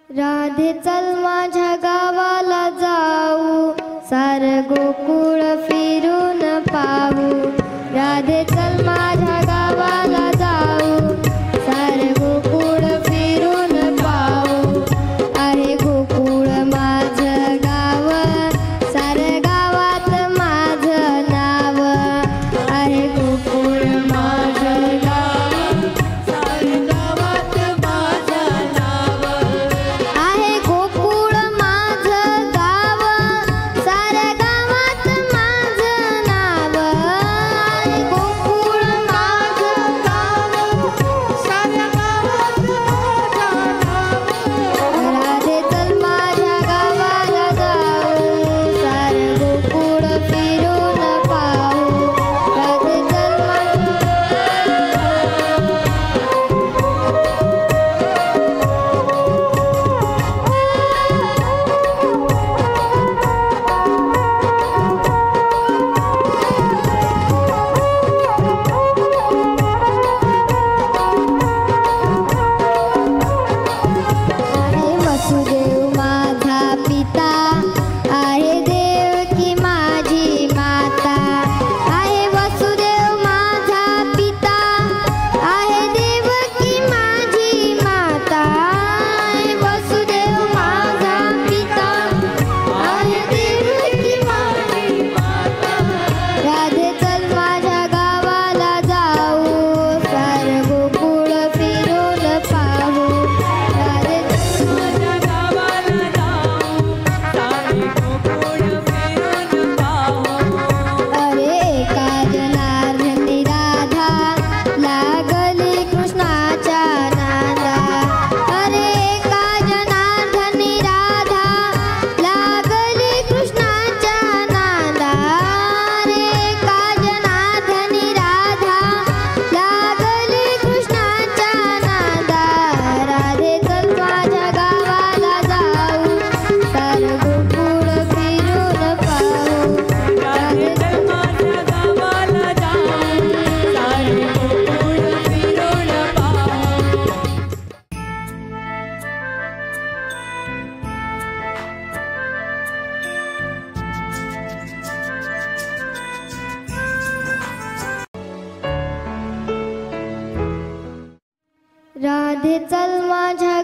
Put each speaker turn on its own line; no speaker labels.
राधे चल माझ्या गावाला जाऊ, सार गोकुळ फिरून पाहू. राधे चल माझ्या गावाला जाऊ, सार गोकुळ फिरून पाहू. आहे गोकुळ माझं गाव, सार गावात माझं नाव. आहे गोकुळ माझं गाव, सार गावात माझं नाव. आहे गोकुळ माझं गाव, सार गावात माझं नाव. आहे गोकुळ माझं गाव, सार गावात माझं नाव. राधे चल माझ्या गावाला जाऊ, सार गोकुळ फिरून पाहू. राधे चल आहे वसुदेव माझा पिता, आहे देवकी माझी माता. आहे वसुदेव माझा पिता, आहे देवकी माझी माता. आहे वसुदेव माझा पिता, आहे देवकी माझी माता. राधे चल माझ्या गावाला जाऊ, सार गोकुळ फिरून पाहू. राधे
माझ्या गावाला जाऊ, सारे गोकुळ फिरून पाहू.
अरे एका जनार्दनी राधा, लागली कृष्णाच्या नादा. अरे एका जनार्दनी राधा, लागली कृष्णाच्या नादा. अरे एका जनार्दनी राधा, लागली कृष्णाच्या नादा. राधे चल माझ्या गावाला जाऊ, सार गोकुळ फिरून पाहू.
राधे चल माझ्या गावाला जाऊ, सारे गोकुळ फिरून पाहू.
राधे चल माझ्या